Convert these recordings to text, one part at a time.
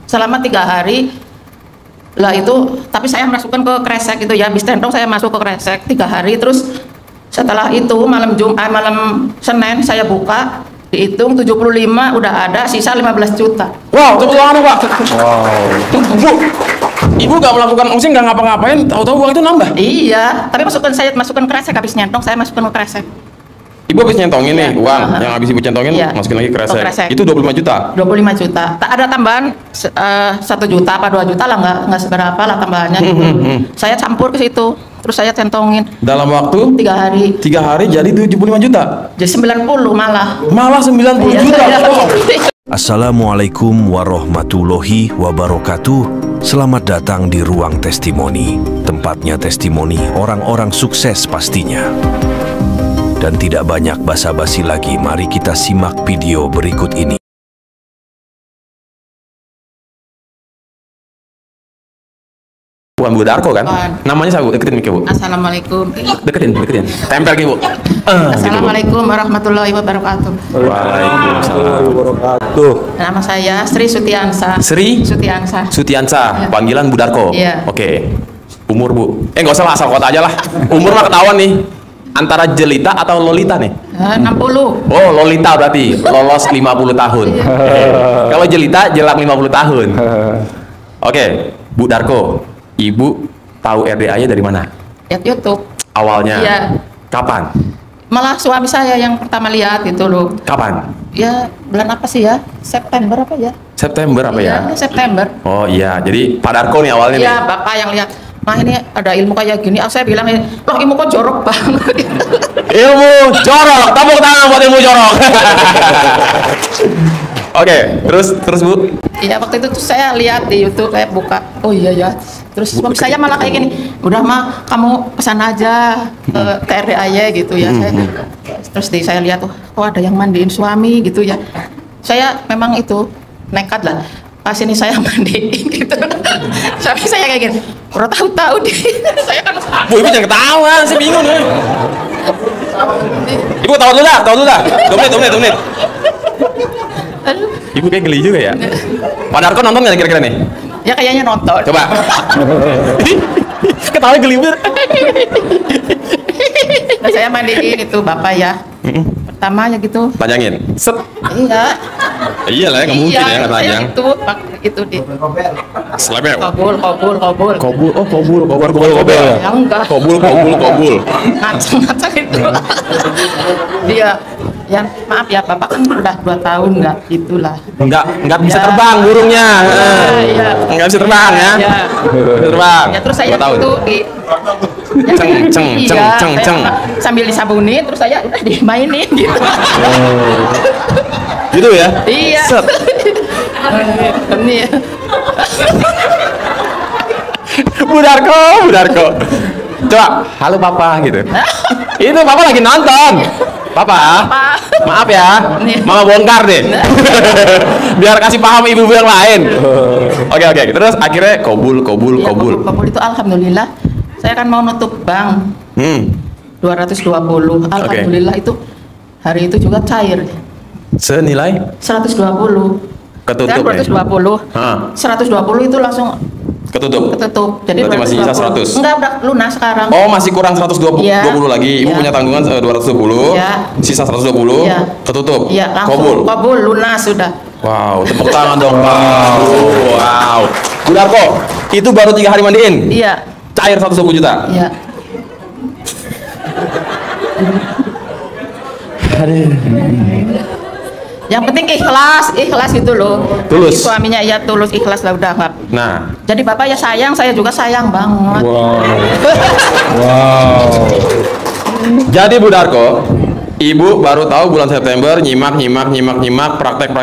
selama 3 hari lah itu, tapi saya masukkan ke kresek itu ya, habis tentong saya masuk ke kresek 3 hari, terus setelah itu malam Senin saya buka, dihitung 75 udah ada, sisa 15 juta. Wow, tepuk tangan Pak. Wow. Bu, Ibu nggak melakukan, maksudnya nggak ngapa-ngapain, tahu-tahu uang itu nambah? Iya, tapi saya masukkan kresek, habis nyentong saya masukkan ke kresek. Ibu habis nyentongin nih uang, yang habis Ibu centongin masukin lagi ke kresek. Itu 25 juta? 25 juta. Tak ada tambahan 1 juta apa 2 juta lah, nggak seberapa lah tambahannya. Saya campur ke situ, terus saya centongin. Dalam waktu? 3 hari. 3 hari jadi 75 juta? Jadi 90 malah. Malah 90 juta? Assalamualaikum warahmatullahi wabarakatuh. Selamat datang di Ruang Testimoni. Tempatnya testimoni orang-orang sukses pastinya. Dan tidak banyak basa-basi lagi, mari kita simak video berikut ini. Bukan Bu Darko kan? Namanya saya Bu, deketin mikir Bu. Assalamualaikum. Deketin. Tempel ke Bu. Assalamualaikum warahmatullahi wabarakatuh. Waalaikumsalam wabarakatuh. Nama saya Sri Sutiansa. Sri? Sutiansa. Panggilan Bu Darko? Iya. Oke. Umur Bu? Nggak usah lah, asal kota aja lah. Umur mah ketahuan nih. Antara jelita atau lolita nih? 60. Oh, lolita berarti lolos 50 tahun. Kalau jelita jelak 50 tahun. Oke, Bu Darko, Ibu tahu RDA-nya dari mana? Lihat YouTube. Awalnya? Iya. Kapan? Malah suami saya yang pertama lihat itu loh. Kapan? Ya, bulan apa sih ya? September apa ya? September apa ya? September. Oh iya, jadi Pak Darko nih awalnya nih. Iya, Bapak yang lihat. Mah ini ada ilmu kayak gini, saya bilang, loh ilmu kok jorok banget. Ilmu jorok, tepuk tangan buat ilmu jorok. Oke, terus Bu? Iya, waktu itu tuh saya lihat di YouTube, kayak buka, oh iya ya. Terus suami saya malah kayak gini, udah mah kamu pesan aja ke RDAY gitu ya. Terus saya lihat, oh ada yang mandiin suami gitu ya. Saya memang itu nekat lah. Pas ini saya mandiin gitu. Suami saya kayak gini, udah tahu deh. Saya kan Bu, Ibu jangan ketawa, saya bingung nih. Ibu tahu dulu dah. 2 menit. Ibu kayak geli juga ya. Pak Darko nonton nggak kira-kira nih? Ya kayaknya nonton. Coba. Ketawa geli banget. Nah, saya mandiin itu Bapak ya. Pertama ya gitu. Panjangin. Set. Iya. Iyalah, nggak mungkin ya nggak panjang. Itu di. Selebel. Kobul. Oh, kobul. Ya enggak. Kobul. Ngaceng itu. Dia, ya maaf ya Bapak kan udah 2 tahun nggak gitulah. Nggak bisa terbang burungnya. Iya. Nggak bisa terbang ya. Iya. Terbang. Ya terus saya itu di ceng. Sambil disabunin terus saya udah dimainin gitu. Gitu ya? Iya. Set. Ini ya. Bu Darko. Coba, halo Papa gitu. Itu Papa lagi nonton. Papa, maaf ya, Mama bongkar deh. Biar kasih paham ibu-ibu yang lain. Oke. Terus akhirnya kobul. Kobul itu alhamdulillah. Saya kan mau nutup bank. 220. Alhamdulillah itu hari itu juga cair. Senilai 120. ketutup ya? 220. 120 itu langsung ketutup. Jadi berarti masih sisa 100. Enggak, udah lunas sekarang. Oh, masih kurang 120 ya. lagi. Ibu punya tanggungan 220. Ya. Sisa 120. Ya. Ketutup. Iya, langsung kobul lunas sudah. Wow, tepuk tangan dong, Pak. Wow. Bu Darko, itu baru 3 hari mandiin? Iya. Cair 120 juta? Iya. Yang penting ikhlas gitu loh. Tulus. Jadi suaminya ya tulus, ikhlas lah udah nggak. Nah. Jadi Bapak ya sayang, saya juga sayang banget. Wow. Jadi Bu Darko, Ibu baru tahu bulan September nyimak, praktek.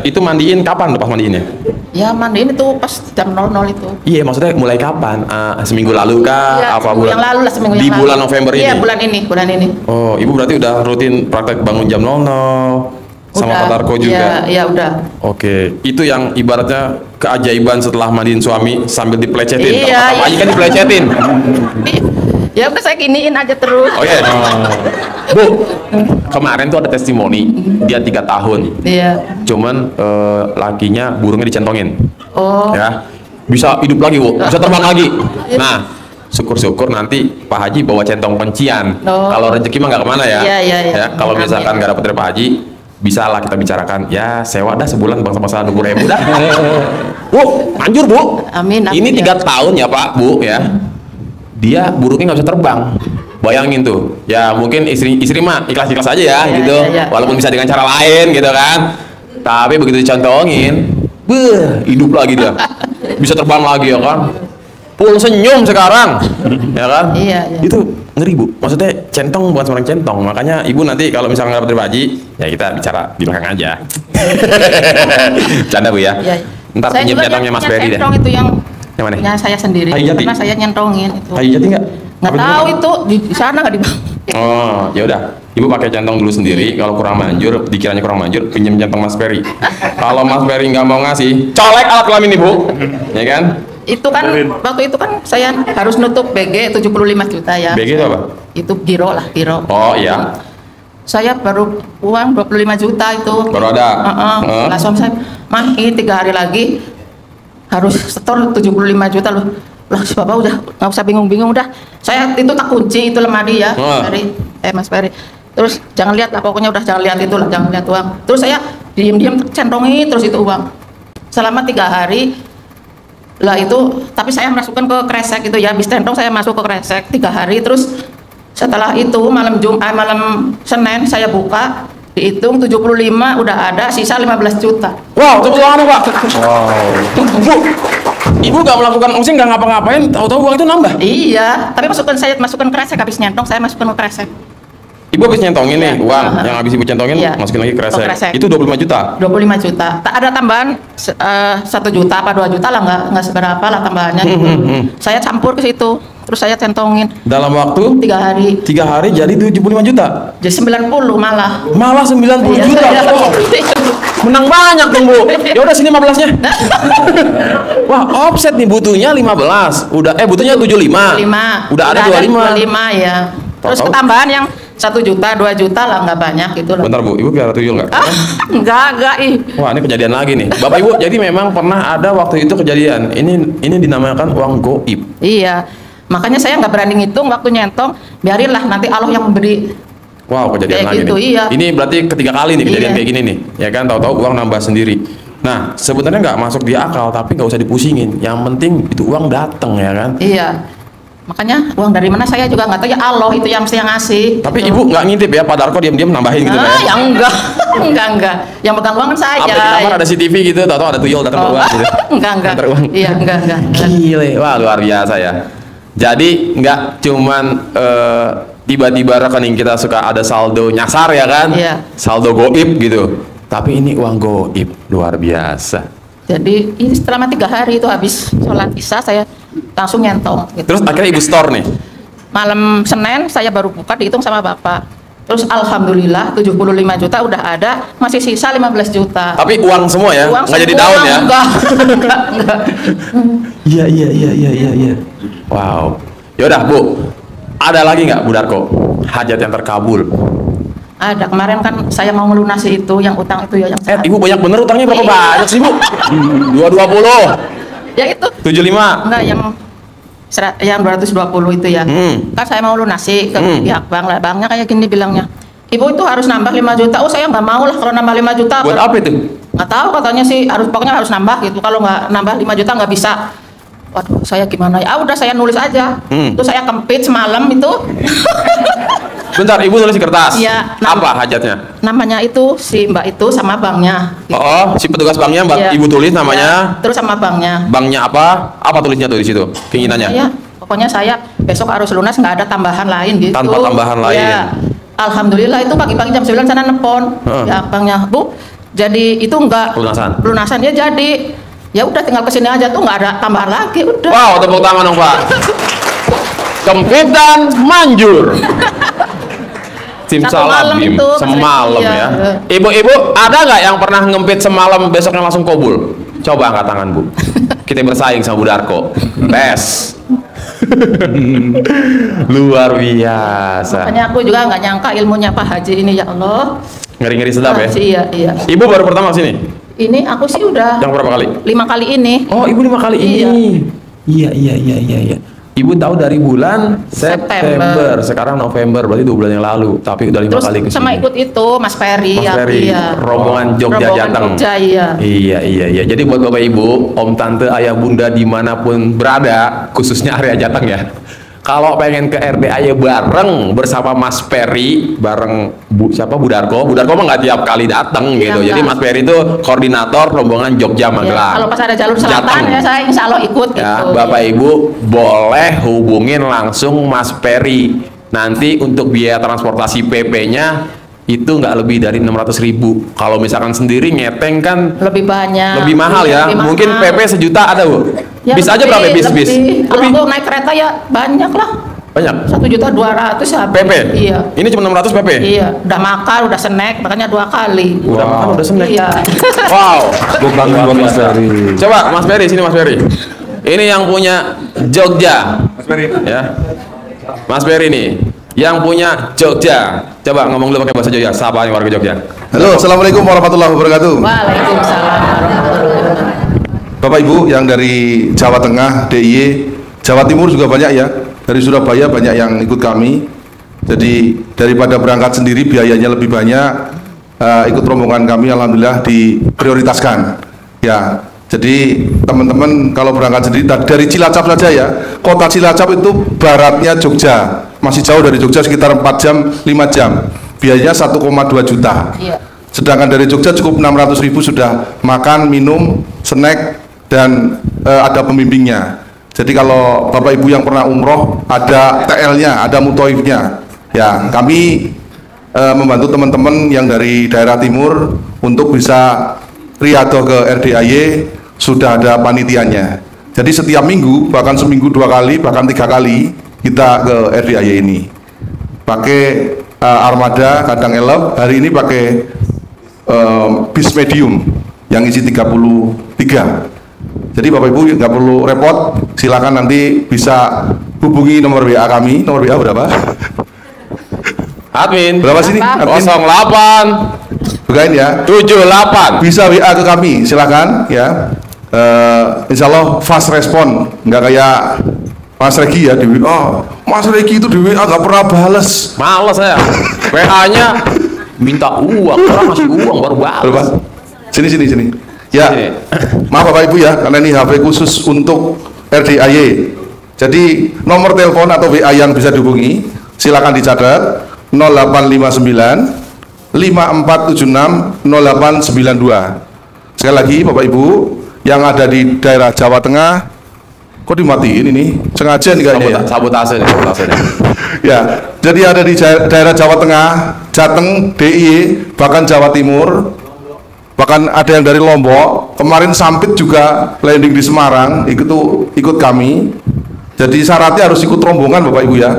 Itu mandiin kapan pas mandiinnya? Ya mandiin itu pas jam 00 itu. Iya, maksudnya mulai kapan? Seminggu lalu kah? Ya, apa bulan? Yang lalu lah, seminggu di yang lalu. bulan November ini? Iya, bulan ini. Oh, Ibu berarti udah rutin praktek bangun jam 00, sama Pak Darko juga. Iya, udah. Oke, itu yang ibaratnya keajaiban setelah mandiin suami sambil diplecetin. Iya, Kalau Pak Haji kan diplecetin. Ya udah saya giniin aja terus. Oh iya. Bu, kemarin tuh ada testimoni dia 3 tahun. Iya. Cuman lakinya burungnya dicentongin. Oh. Ya, bisa hidup lagi, Bu. Bisa terbang lagi. Nah, syukur-syukur nanti Pak Haji bawa centong kuncian. Oh. Kalau rezeki mah nggak kemana ya. Iya. Ya, kalau misalkan nggak dapet dari Pak Haji, bisa lah kita bicarakan. Ya, sewa dah sebulan bangsa-bangsa 20.000 dah. Bu, manjur Bu. Amin. Ini 3 tahun ya Pak, Bu ya. Dia burungnya nggak bisa terbang. Bayangin tuh, ya mungkin istri mah ikhlas-ikhlas aja ya, gitu. Iya. Walaupun bisa dengan cara lain gitu kan. Tapi begitu dicontongin, hidup lagi dia. Bisa terbang lagi ya kan. Full senyum sekarang, ya kan? Iya. Itu ngeri Bu. Maksudnya centong bukan sembarang centong. Makanya Ibu nanti kalau misalnya nggak dapet dari Pak Haji, ya kita bicara di belakang aja. Canda Bu ya. Iya. Ntar Saya pinjam juga centongnya Mas Ferry deh. centong itu yang Yang mana? punya saya sendiri. Kayu jati? Pernah saya nyentongin itu. Kayu jati nggak? Nggak Apa tahu gimana? itu di sana nggak dibawa. Oh, ya udah. Ibu pakai centong dulu sendiri. Kalau kurang manjur, dikiranya kurang manjur, pinjam centong Mas Ferry. Kalau Mas Ferry nggak mau ngasih, colek alat kelamin Ibu, ya kan? Itu kan waktu itu kan saya harus nutup BG 75 juta ya. BG itu apa? Itu giro lah, giro. Oh iya. Saya baru uang 25 juta itu. Baru ada? Lah suami saya, "Mah, ini 3 hari lagi harus setor 75 juta loh." Lah si Bapak udah nggak usah bingung-bingung udah. Saya itu tak kunci itu lemari ya, Mas Ferry. Terus jangan lihat lah, pokoknya udah jangan lihat itu lah, jangan lihat uang. Terus saya diem-diem centongi terus itu uang. Selama 3 hari lah itu, tapi saya masukkan ke kresek itu ya, habis centong saya masuk ke kresek 3 hari. Terus setelah itu malam Senin saya buka, dihitung 75 udah ada, sisa 15 juta. Wow, tepuk tangan Pak. Wow. Bu, Ibu nggak melakukan ongsi, nggak ngapa-ngapain, tahu-tahu uang itu nambah. Iya, tapi saya masukkan kresek, habis nyentong saya masukkan ke kresek. Ibu habis nyentongin nih uang, yang habis Ibu centongin, Iya. masukin lagi ke kresek. Kresek. Itu 25 juta. 25 juta. Tak ada tambahan 1 juta apa 2 juta lah, nggak seberapa lah tambahannya. Saya campur ke situ, terus saya centongin. Dalam waktu 3 hari. 3 hari jadi 75 juta. Jadi 90 malah. Malah 90 Iya, juta. iya. Wow. Menang banyak dong Bu. Ya udah sini 15-nya. Wah, offset nih butuhnya 15. Udah butuhnya 75. 5. Udah ada 25. 25 ya. Terus Tahu-tahu. ketambahan yang 1 juta, 2 juta lah, nggak banyak gitu loh. Bentar Bu, Ibu piara tuyul nggak? Enggak ih. Wah, ini kejadian lagi nih. Bapak Ibu, jadi memang pernah ada waktu itu kejadian. Ini dinamakan uang goib. Iya. Makanya saya nggak berani ngitung waktu nyentong, biarinlah nanti Allah yang memberi. Wow, kejadian Kayak lagi gitu, nih. iya. Ini berarti ketiga kali nih kejadian Iya. kayak gini nih. Ya kan, tahu-tahu uang nambah sendiri. Nah, sebenarnya nggak masuk di akal, tapi nggak usah dipusingin. Yang penting itu uang datang ya kan. Iya. Makanya uang dari mana saya juga nggak tahu, ya Allah itu yang mesti yang ngasih. Tapi gitu. Ibu nggak ngintip ya, Pak Darko diam-diam nambahin gitu Ah, ya? ya enggak. enggak. Yang pegang uang kan saya. Apa di kamar ada CCTV gitu, tahu-tahu ada tuyul datang uang gitu. enggak. Antar uang. Iya, enggak. Gile, wah luar biasa ya. Jadi nggak cuman tiba-tiba rekening kita suka ada saldo nyasar ya kan? Iya. Saldo goib gitu. Tapi ini uang goib, luar biasa. Jadi ini selama 3 hari itu habis sholat isya saya langsung nyentong. Gitu. Terus akhirnya Ibu store nih. Malam Senin saya baru buka, dihitung sama Bapak. Terus alhamdulillah 75 juta udah ada, masih sisa 15 juta. Tapi uang semua ya, Uang nggak jadi semua, daun ya? Enggak. Iya. Wow. Yaudah Bu, ada lagi nggak Bu Darko hajat yang terkabul? Ada, kemarin kan saya mau melunasi itu yang utang itu ya yang Ibu banyak bener utangnya berapa Iya. banyak sih Bu? 220, ya itu 75. enggak yang 220 itu ya. Kan saya mau lunasi ke pihak bank lah, banknya kayak gini bilangnya, Ibu itu harus nambah 5 juta. Oh saya nggak mau lah kalau nambah 5 juta. Buat apa itu? Nggak tahu, katanya sih pokoknya harus nambah gitu, kalau nggak nambah 5 juta nggak bisa. Waduh, saya gimana ya? Udah saya nulis aja. Terus saya kempit semalam itu. Bentar, Ibu tulis di kertas. Iya. Apa hajatnya? Namanya itu si Mbak itu sama banknya. Oh, si petugas banknya Mbak Iya. Ibu tulis namanya. Iya, terus sama banknya. Banknya apa? Apa tulisnya tuh di situ? Keinginannya? Iya, pokoknya saya besok harus lunas, nggak ada tambahan lain gitu. Tanpa tambahan lain. Iya. Alhamdulillah itu pagi-pagi jam 9 sana nelpon. Ya banknya, Bu, jadi itu nggak lunasan dia jadi. Ya udah tinggal kesini aja tuh, nggak ada tambahan lagi udah. Wow, tepuk tangan dong Pak. Kempitan manjur. Malam Bim. itu, Semalam iya. ya. Ibu-ibu ada nggak yang pernah ngempit semalam besoknya langsung kabul? Coba angkat tangan Bu. Kita bersaing sama Bu Darko. Tes. Luar biasa. Makanya aku juga nggak nyangka ilmunya Pak Haji ini, ya Allah. Ngeri-ngeri sedap ya. Iya, iya. Ibu baru pertama sini. Ini aku sih udah Yang berapa kali? 5 kali ini. Oh, Ibu 5 kali Iya. ini. Iya. Ibu tahu dari bulan September. Sekarang November, berarti 2 bulan yang lalu. Tapi udah 5 Terus kali kesini. sama ikut itu Mas Ferry. Mas ya, Ferry, iya. rombongan Jogja Rombongan Jateng. Jogja, iya. Iya. Jadi buat Bapak Ibu, Om Tante, Ayah Bunda dimanapun berada, khususnya area Jateng ya. Kalau pengen ke RDAY bareng bersama Mas Ferry, bareng Bu Darko mah nggak tiap kali datang gitu. Iya, Jadi enggak. Mas Ferry itu koordinator rombongan Jogja Ya, Magelang. kalau pas ada jalur selatan Jateng. ya saya insya Allah ikut Ya, gitu. Bapak Ibu boleh hubungin langsung Mas Ferry. Nanti untuk biaya transportasi PP-nya itu nggak lebih dari 600.000. Kalau misalkan sendiri ngeteng kan Lebih banyak. lebih mahal ya. Lebih Mungkin mahal. PP sejuta ada Bu. Ya, Bis aja berapa ya? Bis. Kalau aku naik kereta ya banyak lah. Banyak. 1.200.000 habis. PP. Iya. Ini cuma 600 PP. Iya, udah makan, udah snack, makanya 2 kali. Udah makan, udah snack. Iya. Wow. Bukan buat Mas Ferry. Coba Mas Ferry, sini Mas Ferry. Ini yang punya Jogja. Mas Ferry. Ya. Mas Ferry nih, yang punya Jogja. Coba ngomong dulu pakai bahasa Jogja. Sapa nih warga Jogja. Halo, assalamualaikum warahmatullahi wabarakatuh. Waalaikumsalam warahmatullahi wabarakatuh. Bapak Ibu yang dari Jawa Tengah, DIY, Jawa Timur juga banyak ya. Dari Surabaya banyak yang ikut kami. Jadi daripada berangkat sendiri biayanya lebih banyak, ikut rombongan kami alhamdulillah diprioritaskan. Ya. Jadi teman-teman kalau berangkat sendiri dari Cilacap saja ya. Kota Cilacap itu baratnya Jogja. Masih jauh dari Jogja sekitar 4 jam, 5 jam. Biayanya 1,2 juta. Iya. Sedangkan dari Jogja cukup 600.000 sudah makan, minum, snack, dan ada pembimbingnya. Jadi kalau Bapak Ibu yang pernah umroh ada TL-nya, ada mutoifnya. Ya, kami membantu teman-teman yang dari daerah timur untuk bisa riadoh ke RDAY, sudah ada panitianya. Jadi setiap minggu, bahkan seminggu 2 kali, bahkan 3 kali kita ke RDAY ini. Pakai armada kadang elep, hari ini pakai bis medium yang isi 33. Jadi Bapak Ibu nggak perlu repot, silakan nanti bisa hubungi nomor WA kami. Nomor WA berapa? Admin. Berapa sini? Admin? 08 Bukain ya. 78. Bisa WA ke kami, silakan ya. Insya Allah fast respon, nggak kayak Mas Regi ya di WA. Mas Regi itu di WA nggak pernah bales. Males saya. WA-nya minta uang, orang ngasih uang baru Berapa? balas. Sini. Ya, Sini. maaf Bapak Ibu ya, karena ini HP khusus untuk RDAY. Jadi nomor telepon atau WA yang bisa dihubungi, silakan dicatat 0859 5476 0892. Sekali lagi Bapak Ibu yang ada di daerah Jawa Tengah, kok dimatiin ini? Sengaja nih kayaknya ya. Sabotase nih. Ya, jadi ada di daerah Jawa Tengah, Jateng, DIY, bahkan Jawa Timur, bahkan ada yang dari Lombok. Kemarin Sampit juga landing di Semarang, ikut kami. Jadi syaratnya harus ikut rombongan Bapak Ibu ya.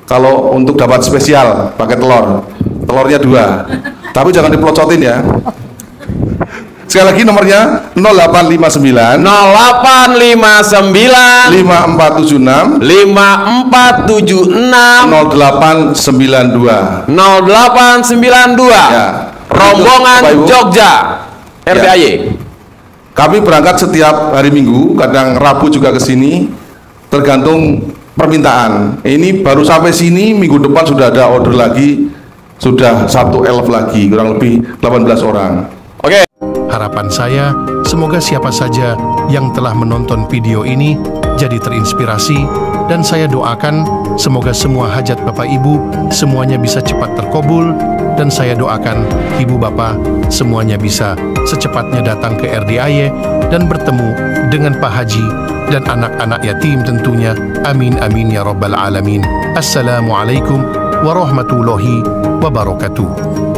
Kalau untuk dapat spesial pakai telurnya 2. Tapi jangan dipelocotin ya. Sekali lagi nomornya 0859 0859 5476 5476 0892. 0892. Ya. Rombongan Bapak Ibu. Jogja RDAY. Kami berangkat setiap hari Minggu, kadang Rabu juga ke sini, tergantung permintaan. Ini baru sampai sini, minggu depan sudah ada order lagi, sudah 1 lagi, kurang lebih 18 orang. Oke. Harapan saya, semoga siapa saja yang telah menonton video ini jadi terinspirasi, dan saya doakan semoga semua hajat Bapak Ibu semuanya bisa cepat terkabul, dan saya doakan Ibu Bapak semuanya bisa secepatnya datang ke RDAY dan bertemu dengan Pak Haji dan anak-anak yatim tentunya. Amin amin ya rabbal alamin. Assalamualaikum warahmatullahi wabarakatuh.